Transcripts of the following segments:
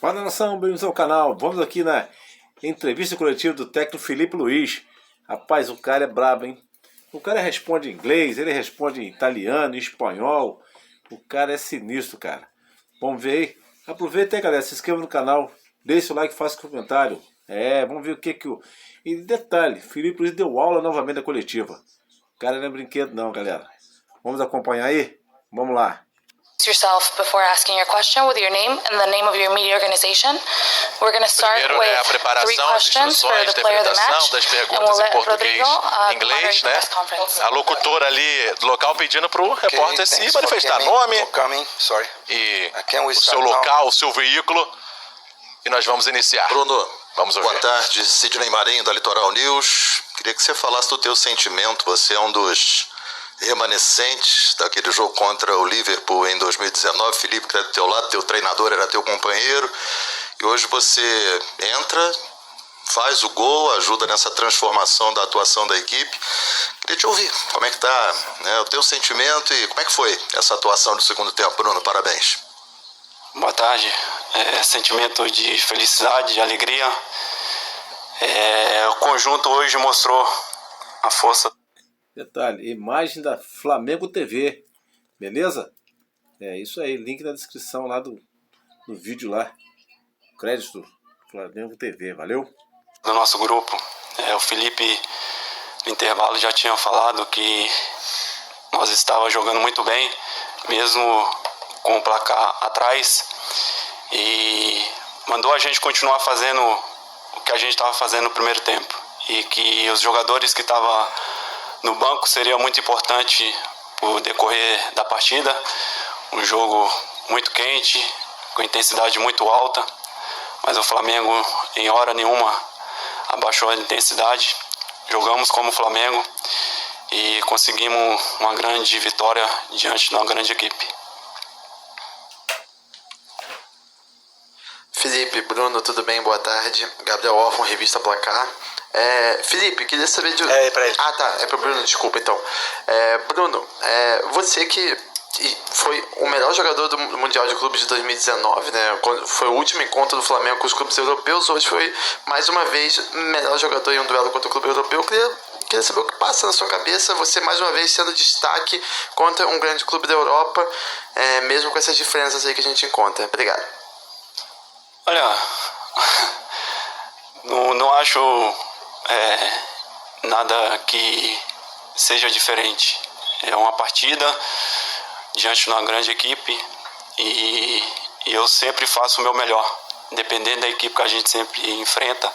Fala nação, bem-vindos ao canal. Vamos aqui na entrevista coletiva do técnico Felipe Luiz. Rapaz, o cara é brabo, hein? O cara responde em inglês, ele responde em italiano, em espanhol. O cara é sinistro, cara. Vamos ver aí. Aproveita aí, galera, se inscreva no canal, deixa o like, faça comentário. Vamos ver o que o... E detalhe, Felipe Luiz deu aula novamente da coletiva. O cara não é brinquedo não, galera. Vamos acompanhar aí? Vamos lá. Yourself before asking your question with your name and the name of your media organization. We're going to start Primeiro, with a preparação, 3 questions for the player of the match, das and perguntas we'll em let português Rodrigo e inglês, né? press conference. A locutora ali do local pedindo pro repórter se manifestar nome e o seu local, o seu veículo. E nós vamos iniciar. Bruno, vamos ouvir. Boa tarde, Sidney Marinho da Litoral News. Queria que você falasse do teu sentimento. Você é um dos remanescentes daquele jogo contra o Liverpool em 2019. Felipe, que está do teu lado, teu treinador era teu companheiro. E hoje você entra, faz o gol, ajuda nessa transformação da atuação da equipe. Queria te ouvir, como é que tá, né, o teu sentimento e como é que foi essa atuação do segundo tempo, Bruno? Parabéns. Boa tarde. Sentimento de felicidade, de alegria. O conjunto hoje mostrou a força. Detalhe, imagem da Flamengo TV, beleza? É isso aí, link na descrição lá do vídeo lá. Crédito Flamengo TV, valeu? Do nosso grupo, o Felipe no intervalo já tinha falado que nós estávamos jogando muito bem, mesmo com o placar atrás, e mandou a gente continuar fazendo o que a gente estava fazendo no primeiro tempo, e que os jogadores que estavam no banco seria muito importante o decorrer da partida. Um jogo muito quente, com intensidade muito alta, mas o Flamengo em hora nenhuma abaixou a intensidade. Jogamos como Flamengo e conseguimos uma grande vitória diante de uma grande equipe. Felipe, Bruno, tudo bem? Boa tarde. Gabriel Orfon, Revista Placar. Felipe, queria saber de... pra ele. Ah, tá. É pro Bruno, desculpa, então. Bruno, você que foi o melhor jogador do Mundial de Clubes de 2019, né? Foi o último encontro do Flamengo com os clubes europeus. Hoje foi, mais uma vez, o melhor jogador em um duelo contra o clube europeu. Queria saber o que passa na sua cabeça, você mais uma vez sendo destaque contra um grande clube da Europa, mesmo com essas diferenças aí que a gente encontra. Obrigado. Olha, não acho nada que seja diferente. É uma partida diante de uma grande equipe e eu sempre faço o meu melhor, dependendo da equipe que a gente sempre enfrenta.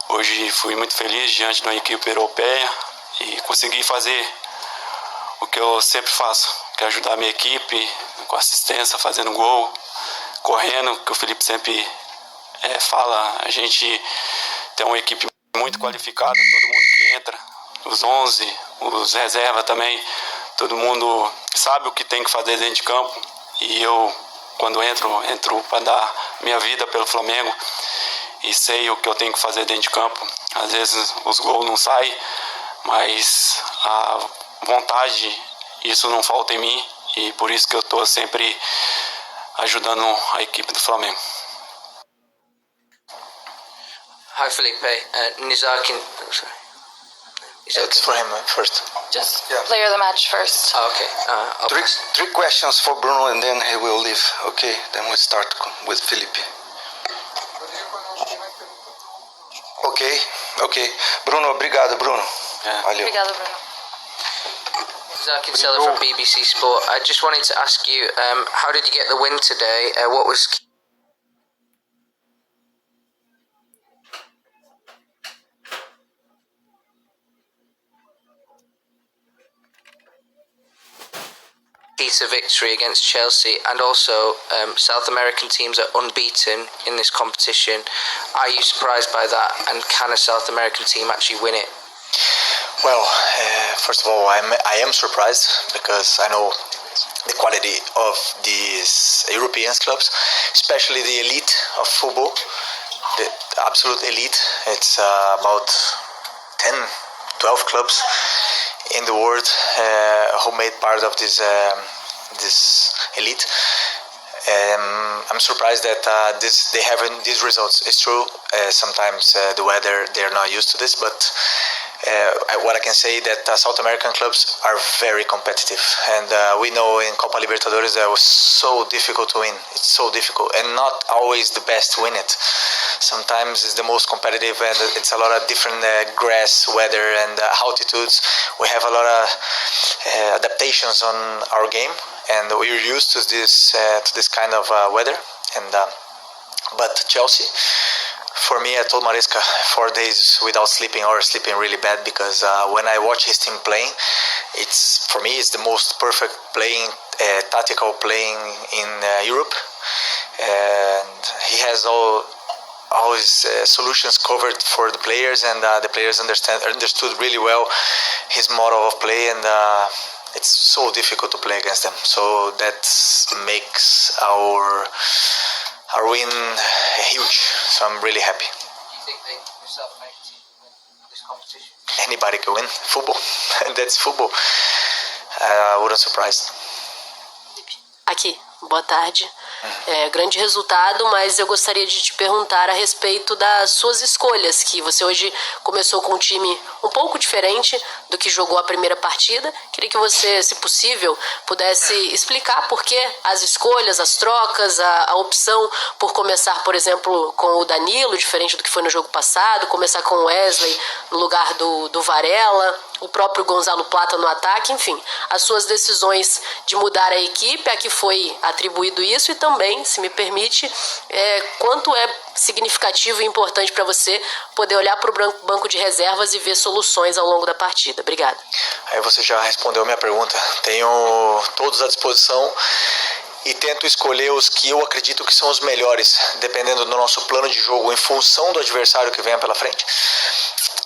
Hoje fui muito feliz diante de uma equipe europeia e consegui fazer o que eu sempre faço, que é ajudar a minha equipe com assistência, fazendo gol, correndo, que o Felipe sempre fala. A gente tem uma equipe muito qualificada, todo mundo que entra, os 11, os reservas também, todo mundo sabe o que tem que fazer dentro de campo, e eu, quando entro para dar minha vida pelo Flamengo e sei o que eu tenho que fazer dentro de campo. Às vezes os gols não saem, mas a vontade, isso não falta em mim, e por isso que eu estou sempre ajudando a equipe do Flamengo. Hi Felipe, Nizaki. It's for him first. Just player of the match first. Okay. Three questions for Bruno and then he will leave. Okay, then we start with Felipe. Ok. Bruno, obrigado, Bruno. Valeu. Obrigado, Bruno. Zakin Seller from BBC Sport. I just wanted to ask you, how did you get the win today? What was key to victory against Chelsea? And also, South American teams are unbeaten in this competition. Are you surprised by that? And can a South American team actually win it? Well, first of all, I am surprised because I know the quality of these European clubs, especially the elite of football, the absolute elite. It's about 10, 12 clubs in the world who made part of this elite. I'm surprised that they have these results. It's true. Sometimes the weather, they're not used to this, but what I can say that South American clubs are very competitive, and we know in Copa Libertadores that was so difficult to win. It's so difficult, and not always the best win it. Sometimes it's the most competitive, and it's a lot of different grass, weather, and altitudes. We have a lot of adaptations on our game, and we're used to this kind of weather. And but Chelsea, for me, I told Maresca 4 days without sleeping or sleeping really bad, because when I watch his team playing, for me it's the most perfect playing, tactical playing in Europe, and he has all his solutions covered for the players, and the players understood really well his model of play, and it's so difficult to play against them. So that makes our win huge. So I'm really happy. Do you think the South American team can win this competition? Anybody can win. Football. That's football. I wouldn't surprise. Aqui, boa tarde. Grande resultado, mas eu gostaria de te perguntar a respeito das suas escolhas, que você hoje começou com um time um pouco diferente do que jogou a primeira partida. Queria que você, se possível, pudesse explicar por que as escolhas, as trocas, a opção por começar, por exemplo, com o Danilo, diferente do que foi no jogo passado, começar com o Wesley no lugar do Varela, o próprio Gonzalo Plata no ataque, enfim, as suas decisões de mudar a equipe, a que foi atribuído isso, e também, se me permite, quanto é significativo e importante para você poder olhar para o banco de reservas e ver soluções ao longo da partida. Obrigada. Aí você já respondeu minha pergunta. Tenho todos à disposição e tento escolher os que eu acredito que são os melhores, dependendo do nosso plano de jogo, em função do adversário que venha pela frente.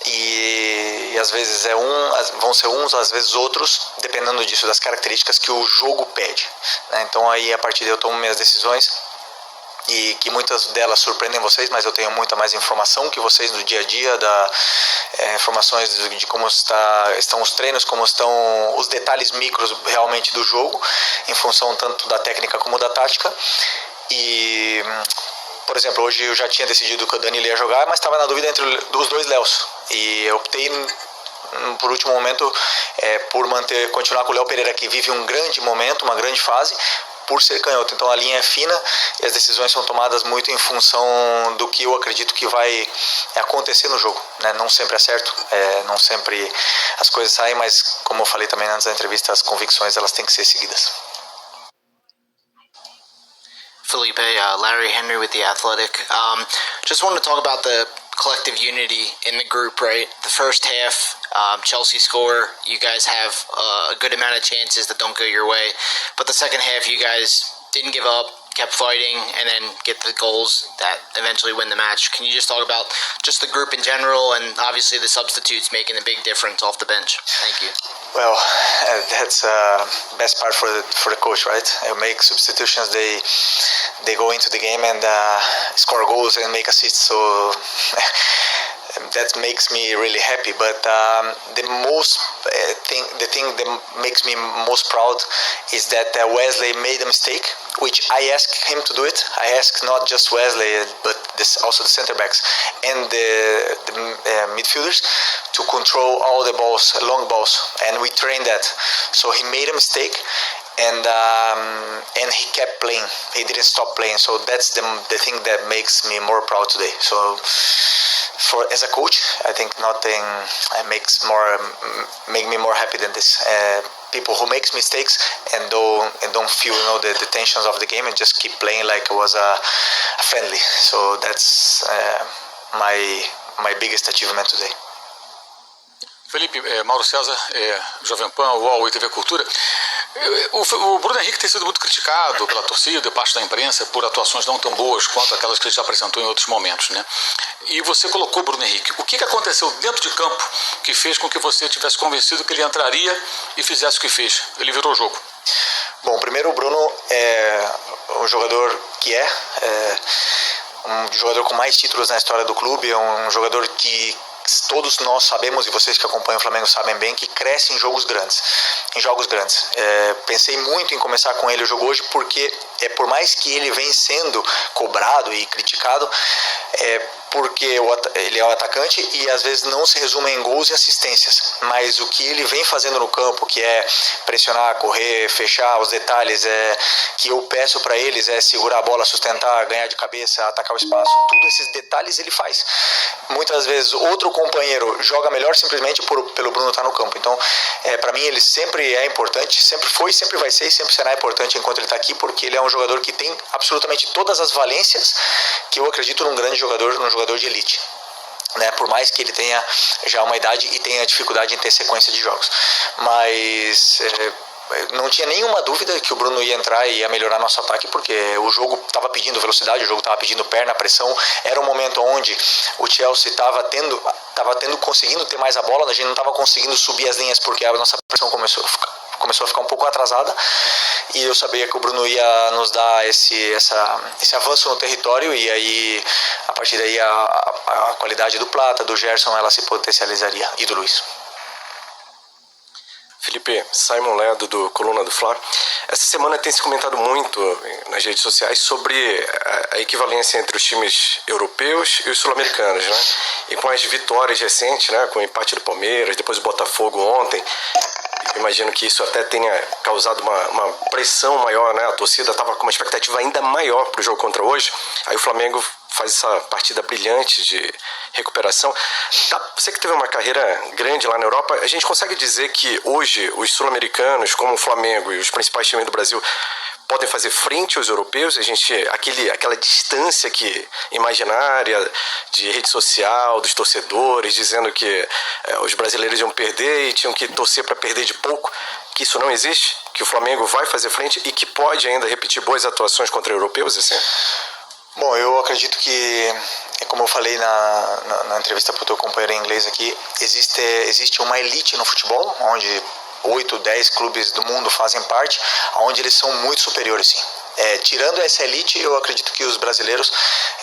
E às vezes vão ser uns, às vezes outros, dependendo disso, das características que o jogo pede, né? Então aí a partir daí eu tomo minhas decisões, e que muitas delas surpreendem vocês, mas eu tenho muita mais informação que vocês do dia a dia, informações de como estão os treinos, como estão os detalhes micros realmente do jogo, em função tanto da técnica como da tática. E, por exemplo, hoje eu já tinha decidido que o Danilo ia jogar, mas estava na dúvida entre os dois Léos, e eu optei por último momento por continuar com o Léo Pereira, que vive um grande momento, uma grande fase, por ser canhoto. Então a linha é fina e as decisões são tomadas muito em função do que eu acredito que vai acontecer no jogo, né? Não sempre é certo, não sempre as coisas saem, mas como eu falei também antes da entrevista, as convicções elas têm que ser seguidas. Felipe, Larry Henry with The Athletic. Just want to talk about the collective unity in the group, right? The first half, Chelsea score, you guys have a good amount of chances that don't go your way. But the second half, you guys didn't give up, kept fighting, and then get the goals that eventually win the match. Can you just talk about just the group in general, and obviously the substitutes making a big difference off the bench? Thank you. Well, that's best part for the coach, right? Make substitutions. They go into the game and score goals and make assists. So that makes me really happy. But the thing that makes me most proud is that Wesley made a mistake, which I asked him to do it. I asked not just Wesley, but also the center backs and the midfielders to control all the balls, long balls, and we trained that. So he made a mistake, and he kept playing. He didn't stop playing. So that's the thing that makes me more proud today. So as a coach, I think nothing make me more happy than this. People who makes mistakes and don't feel the tensions of the game and just keep playing like it was a friendly. So that's my biggest achievement today. Felipe, Mauro César, Jovem Pan, UOL e TV Cultura. O Bruno Henrique tem sido muito criticado pela torcida e parte da imprensa por atuações não tão boas quanto aquelas que ele já apresentou em outros momentos, né? E você colocou o Bruno Henrique. O que aconteceu dentro de campo que fez com que você tivesse convencido que ele entraria e fizesse o que fez? Ele virou o jogo. Bom, primeiro o Bruno é um jogador que um jogador com mais títulos na história do clube, é um jogador que todos nós sabemos, e vocês que acompanham o Flamengo sabem bem, que cresce em jogos grandes. Pensei muito em começar com ele o jogo hoje, porque por mais que ele vem sendo cobrado e criticado, porque ele é um atacante e às vezes não se resume em gols e assistências, mas o que ele vem fazendo no campo, que é pressionar, correr, fechar os detalhes, que eu peço para eles, segurar a bola, sustentar, ganhar de cabeça, atacar o espaço, tudo esses detalhes ele faz. Muitas vezes outro companheiro joga melhor simplesmente pelo Bruno estar no campo. Então, para mim ele sempre é importante, sempre foi, sempre vai ser e sempre será importante enquanto ele está aqui, porque ele é um jogador que tem absolutamente todas as valências que eu acredito num grande jogador, num jogador de elite, né? Por mais que ele tenha já uma idade e tenha dificuldade em ter sequência de jogos, mas não tinha nenhuma dúvida que o Bruno ia entrar e ia melhorar nosso ataque, porque o jogo estava pedindo velocidade, o jogo estava pedindo perna, pressão. Era um momento onde o Chelsea estava conseguindo ter mais a bola, a gente não estava conseguindo subir as linhas porque a nossa pressão começou a ficar um pouco atrasada, e eu sabia que o Bruno ia nos dar esse avanço no território, e aí a partir daí a qualidade do Plata, do Gerson, ela se potencializaria, e do Luiz. Felipe, Simon Ledo do Coluna do Fla. Essa semana tem se comentado muito nas redes sociais sobre a equivalência entre os times europeus e os sul-americanos, né? E com as vitórias recentes, né? Com o empate do Palmeiras, depois do Botafogo ontem, imagino que isso até tenha causado uma pressão maior, né? A torcida estava com uma expectativa ainda maior para o jogo contra hoje. Aí o Flamengo faz essa partida brilhante de recuperação. Você que teve uma carreira grande lá na Europa, a gente consegue dizer que hoje os sul-americanos, como o Flamengo e os principais times do Brasil, podem fazer frente aos europeus? Aquela distância imaginária de rede social, dos torcedores, dizendo que os brasileiros iam perder e tinham que torcer para perder de pouco, que isso não existe, que o Flamengo vai fazer frente e que pode ainda repetir boas atuações contra europeus, assim? Bom, eu acredito que, como eu falei na entrevista para o teu companheiro em inglês aqui, existe uma elite no futebol, onde 8, 10 clubes do mundo fazem parte, onde eles são muito superiores, sim. Tirando essa elite, eu acredito que os brasileiros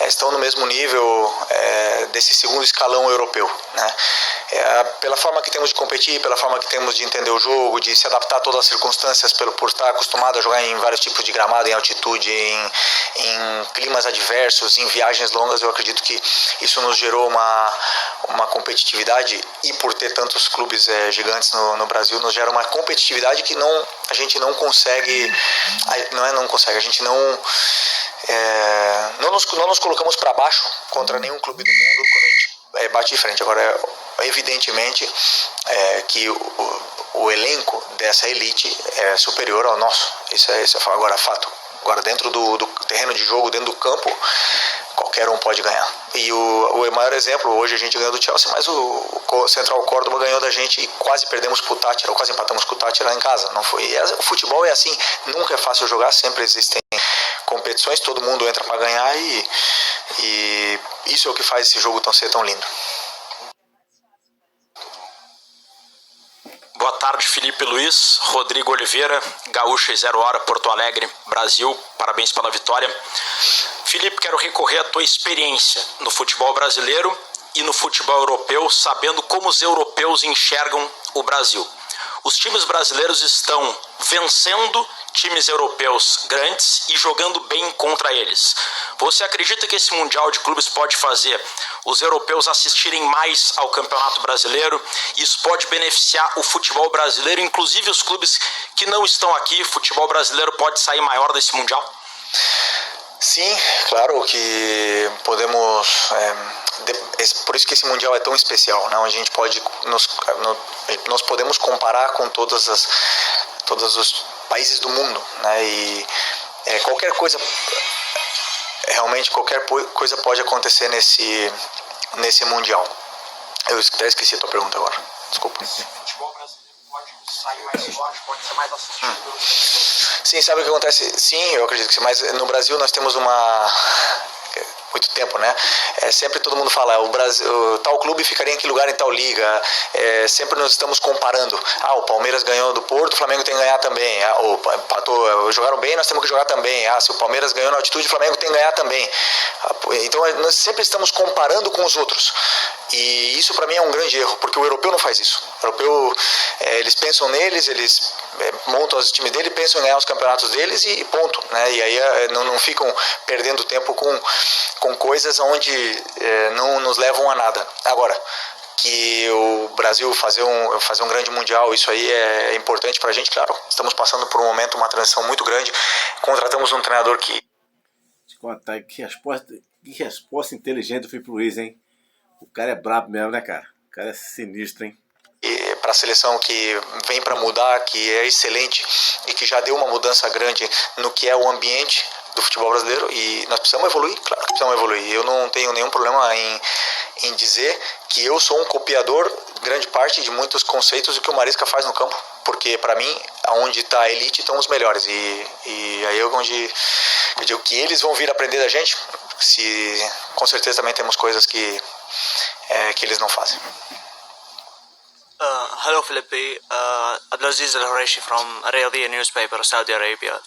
estão no mesmo nível desse segundo escalão europeu, né? Pela forma que temos de competir, pela forma que temos de entender o jogo, de se adaptar a todas as circunstâncias, por estar acostumado a jogar em vários tipos de gramado, em altitude, em climas adversos, em viagens longas, eu acredito que isso nos gerou uma competitividade, e por ter tantos clubes gigantes no Brasil, nos gera uma competitividade que a gente não consegue, a gente não nos colocamos para baixo contra nenhum clube do mundo quando a gente bate de frente. Agora, evidentemente que o elenco dessa elite é superior ao nosso, isso é agora fato. Agora, dentro do terreno de jogo, dentro do campo, qualquer um pode ganhar. E o maior exemplo, hoje a gente ganhou do Chelsea, mas o Central Córdoba ganhou da gente e quase perdemos pro Tátira, ou quase empatamos com o Tátira em casa. Não foi. O futebol é assim, nunca é fácil jogar, sempre existem competições, todo mundo entra para ganhar, e isso é o que faz esse jogo ser tão lindo. Boa tarde, Felipe Luiz, Rodrigo Oliveira, Gaúcha e 0 Hora, Porto Alegre, Brasil, parabéns pela vitória. Felipe, quero recorrer à tua experiência no futebol brasileiro e no futebol europeu, sabendo como os europeus enxergam o Brasil. Os times brasileiros estão vencendo times europeus grandes e jogando bem contra eles. Você acredita que esse Mundial de Clubes pode fazer os europeus assistirem mais ao Campeonato Brasileiro? Isso pode beneficiar o futebol brasileiro, inclusive os clubes que não estão aqui. O futebol brasileiro pode sair maior desse Mundial? Sim, claro que podemos. Por isso que esse Mundial é tão especial, não? A gente pode nós podemos comparar com todos os países do mundo, né? E qualquer coisa pode acontecer nesse Mundial. Eu até esqueci a tua pergunta agora, desculpa. Futebol brasileiro pode sair mais forte, pode ser mais assistido. Sim, sabe o que acontece? Sim, eu acredito que sim, mas no Brasil nós temos muito tempo, né? Sempre todo mundo fala, o Brasil, tal clube ficaria em que lugar em tal liga. Sempre nós estamos comparando. O Palmeiras ganhou do Porto, o Flamengo tem que ganhar também. Empatou, jogaram bem, nós temos que jogar também. Se o Palmeiras ganhou na altitude, o Flamengo tem que ganhar também. Então nós sempre estamos comparando com os outros. E isso para mim é um grande erro, porque o europeu não faz isso. O europeu, eles pensam neles, eles montam os times dele, pensam em ganhar os campeonatos deles e ponto, né? E aí não ficam perdendo tempo com coisas onde não nos levam a nada. Agora, que o Brasil fazer um grande mundial, isso aí é importante pra gente, claro. Estamos passando por um momento, uma transição muito grande. Contratamos um treinador que... Te contar, que resposta inteligente do Filipe Luís, hein? O cara é brabo mesmo, né, cara? O cara é sinistro, hein? Para a seleção que vem para mudar, que é excelente e que já deu uma mudança grande no que é o ambiente do futebol brasileiro, e nós precisamos evoluir, claro que precisamos evoluir. Eu não tenho nenhum problema em dizer que eu sou um copiador, grande parte, de muitos conceitos do que o Maresca faz no campo, porque para mim, aonde está a elite estão os melhores, e aí onde eu digo que eles vão vir aprender da gente, com certeza também temos coisas que eles não fazem. Hello, Felipe. Abdulaziz Al-Haraishi from Riyadiyya newspaper, Saudi Arabia.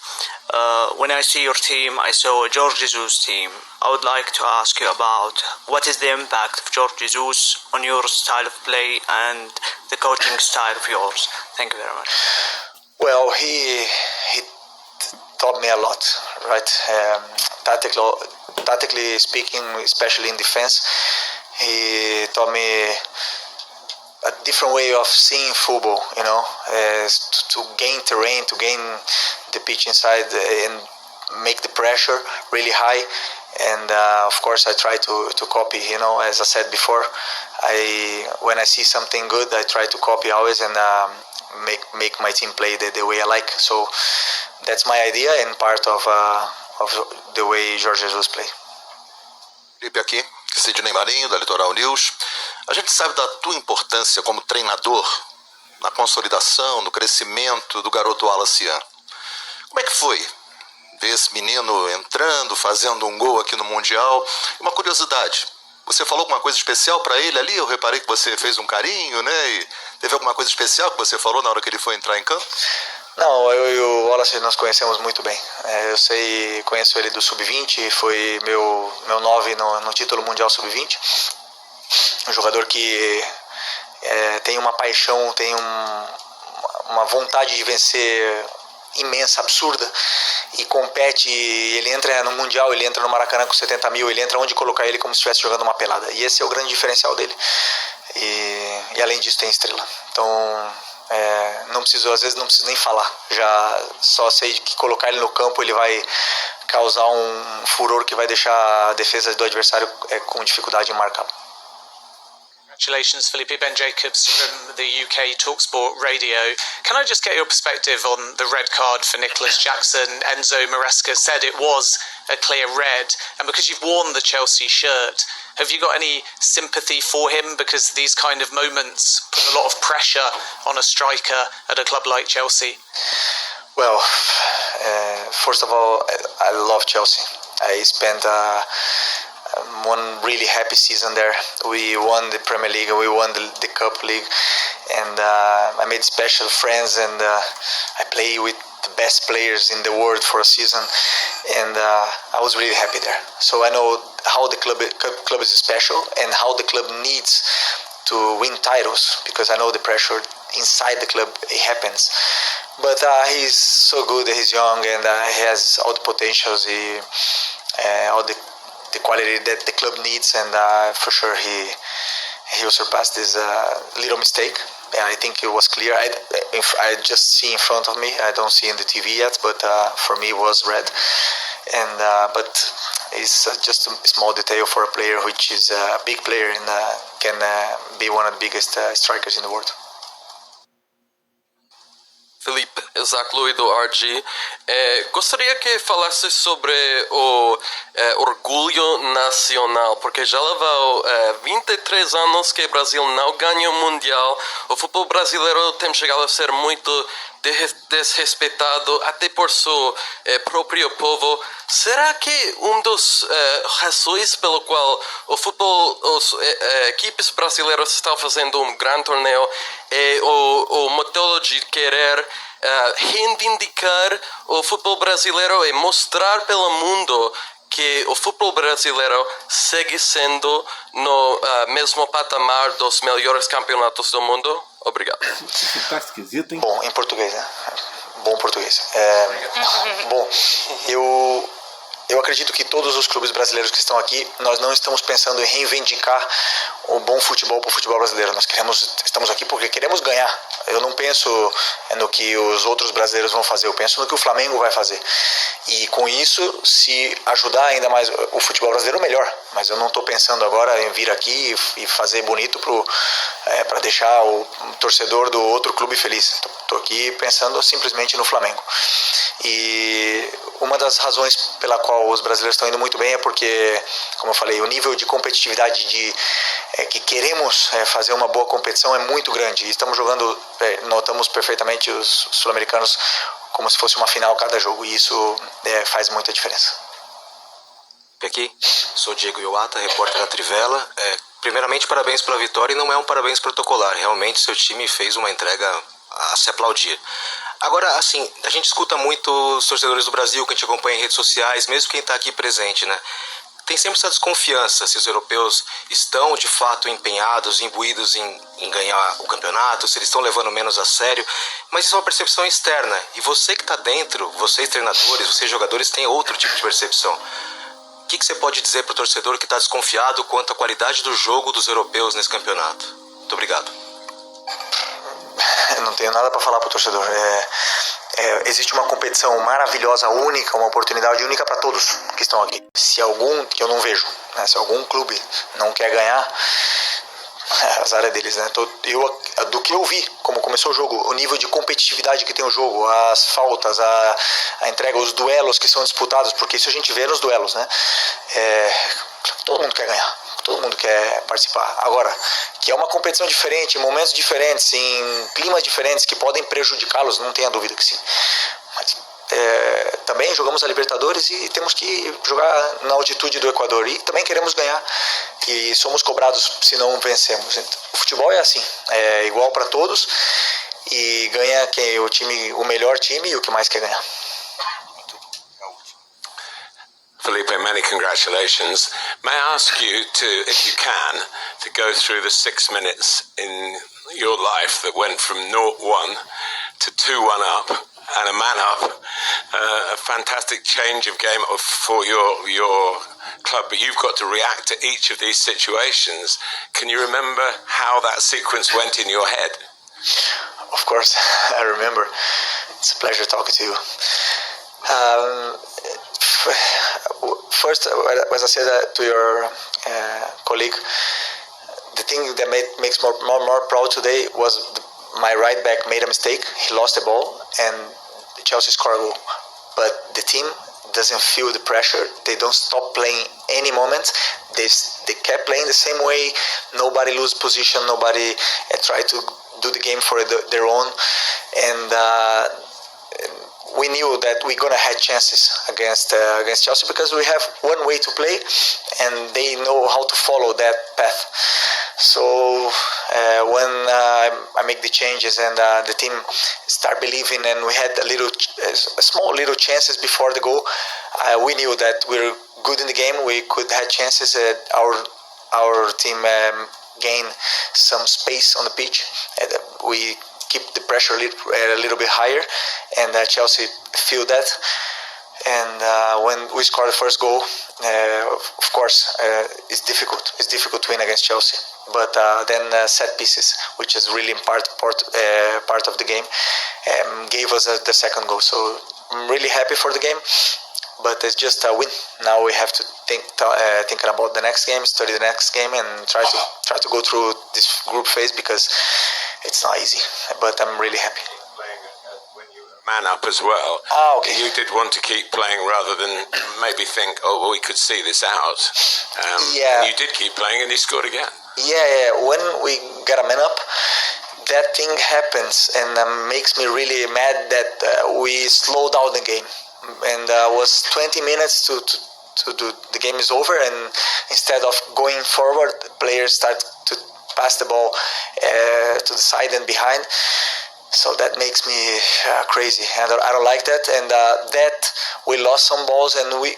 When I see your team, I saw a Jorge Jesus team. I would like to ask you about what is the impact of Jorge Jesus on your style of play and the coaching style of yours. Thank you very much. Well, he taught me a lot, right? Tactically speaking, especially in defense, he taught me a different way of seeing football, to gain terrain, to gain the pitch inside and make the pressure really high. And of course I try to copy, as I said before, when I see something good, I try to copy always and make my team play the way I like. So that's my idea and part of the way Jorge Jesus play. Felipe aqui, Sidney Marinho, da Litoral News. A gente sabe da tua importância como treinador na consolidação, no crescimento do garoto Wallace Ian. Como é que foi ver esse menino entrando, fazendo um gol aqui no Mundial? Uma curiosidade, você falou alguma coisa especial para ele ali? Eu reparei que você fez um carinho, né? E teve alguma coisa especial que você falou na hora que ele foi entrar em campo? Não, eu e o Wallace nós conhecemos muito bem. Conheço ele do Sub-20, foi meu 9 no título mundial Sub-20. Um jogador que tem uma paixão, tem uma vontade de vencer imensa, absurda, e compete. Ele entra no Mundial, ele entra no Maracanã com 70 mil, ele entra onde colocar ele como se estivesse jogando uma pelada. E esse é o grande diferencial dele. E além disso tem estrela. Então... às vezes não preciso nem falar, já só sei que colocar ele no campo ele vai causar um furor que vai deixar a defesa do adversário com dificuldade em marcá-lo. Congratulations, Felipe. Ben Jacobs from the UK TalkSport Radio. Can I just get your perspective on the red card for Nicholas Jackson? Enzo Maresca said it was a clear red, and because you've worn the Chelsea shirt, have you got any sympathy for him? Because these kind of moments put a lot of pressure on a striker at a club like Chelsea. Well, first of all, I love Chelsea. I spent one really happy season there. We won the Premier League, we won the Cup League, and I made special friends, and I play with the best players in the world for a season, and I was really happy there. So I know how the club is special and how the club needs to win titles, because I know the pressure inside the club, it happens. But he's so good, he's young, and he has all the potentials, all the quality that the club needs, and for sure he will surpass this little mistake. I think it was clear. I just see in front of me. I don't see in the TV yet, but for me it was red. And but it's just a small detail for a player which is a big player and can be one of the biggest strikers in the world. Felipe, Zaclo e do RG. Gostaria que falasse sobre o orgulho nacional, porque já levou 23 anos que o Brasil não ganha o Mundial. O futebol brasileiro tem chegado a ser muito desrespeitado até por seu próprio povo. Será que um dos razões pelo qual o futebol, as equipes brasileiras estão fazendo um grande torneio é o modelo de querer reivindicar o futebol brasileiro e mostrar pelo mundo que o futebol brasileiro segue sendo no mesmo patamar dos melhores campeonatos do mundo? Obrigado. Isso tá esquisito, hein? Bom, em português, né? Bom português. Bom, eu acredito que todos os clubes brasileiros que estão aqui, nós não estamos pensando em reivindicar o bom futebol para o futebol brasileiro. Nós estamos aqui porque queremos ganhar. Eu não penso no que os outros brasileiros vão fazer, eu penso no que o Flamengo vai fazer. E com isso, se ajudar ainda mais o futebol brasileiro, melhor. Mas eu não estou pensando agora em vir aqui e fazer bonito para deixar o torcedor do outro clube feliz. Estou aqui pensando simplesmente no Flamengo. E uma das razões pela qual os brasileiros estão indo muito bem é porque, como eu falei, o nível de competitividade que queremos fazer uma boa competição é muito grande. E estamos jogando, notamos perfeitamente os sul-americanos como se fosse uma final cada jogo, e isso faz muita diferença. Aqui, sou Diego Iwata, repórter da Trivela. Primeiramente, parabéns pela vitória, e não é um parabéns protocolar. Realmente, seu time fez uma entrega a se aplaudir. Agora, assim, a gente escuta muito os torcedores do Brasil, que a gente acompanha em redes sociais, mesmo quem está aqui presente, né? Tem sempre essa desconfiança se os europeus estão de fato empenhados, imbuídos em ganhar o campeonato, se eles estão levando menos a sério, mas isso é uma percepção externa. E você que está dentro, vocês treinadores, vocês jogadores, têm outro tipo de percepção. O que você pode dizer para o torcedor que está desconfiado quanto à qualidade do jogo dos europeus nesse campeonato? Muito obrigado. Eu não tenho nada para falar para o torcedor. Existe uma competição maravilhosa, única, uma oportunidade única para todos que estão aqui. Se algum, que eu não vejo, né, se algum clube não quer ganhar, azar é deles, né? Do que eu vi, como começou o jogo, o nível de competitividade que tem o jogo, as faltas, a entrega, os duelos que são disputados, porque isso a gente vê nos duelos, né? Todo mundo quer ganhar. Todo mundo quer participar. Agora, que é uma competição diferente, em momentos diferentes, em climas diferentes que podem prejudicá-los, não tenha dúvida que sim. Mas também jogamos a Libertadores e temos que jogar na altitude do Equador. E também queremos ganhar. E somos cobrados se não vencemos. Então, o futebol é assim, é igual para todos. E ganha o melhor time e o que mais quer ganhar. Felipe, many congratulations. May I ask you to, if you can, to go through the 6 minutes in your life that went from 0-1 to 2-1 up and a man up, a fantastic change of game for your club, but you've got to react to each of these situations. Can you remember how that sequence went in your head? Of course, I remember. It's a pleasure talking to you. First, as I said to your colleague, the thing that makes more proud today was my right back made a mistake. He lost the ball and Chelsea scored a goal. But the team doesn't feel the pressure. They don't stop playing any moment. They kept playing the same way. Nobody lose position. Nobody tried to do the game for their own. And we knew that we're gonna have chances against Chelsea because we have one way to play, and they know how to follow that path. So when I make the changes and the team start believing, and we had small little chances before the goal, we knew that we're good in the game. We could have chances. Our team gained some space on the pitch. We keep the pressure a little bit higher, and Chelsea feel that. And when we scored the first goal, of course, it's difficult. It's difficult to win against Chelsea. But then set pieces, which is really part of the game, gave us the second goal. So I'm really happy for the game. But it's just a win. Now we have to thinking about the next game, study the next game, and try to go through this group phase because it's not easy. But I'm really happy. man up as well. Okay. You did want to keep playing rather than maybe think, oh, well, we could see this out. Yeah. And you did keep playing, and he scored again. Yeah. When we got a man up, that thing happens, and makes me really mad that we slowed down the game. And was 20 minutes to do the game is over, and instead of going forward, the players start to pass the ball to the side and behind. So that makes me crazy, and I don't like that. And that we lost some balls, and we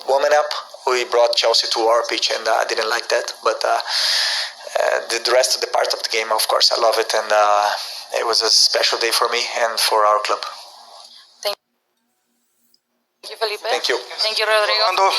woman up, we brought Chelsea to our pitch, and I didn't like that. But the rest of the part of the game, of course, I love it, and it was a special day for me and for our club. Thank you, Felipe. Thank you. Thank you, Rodrigo.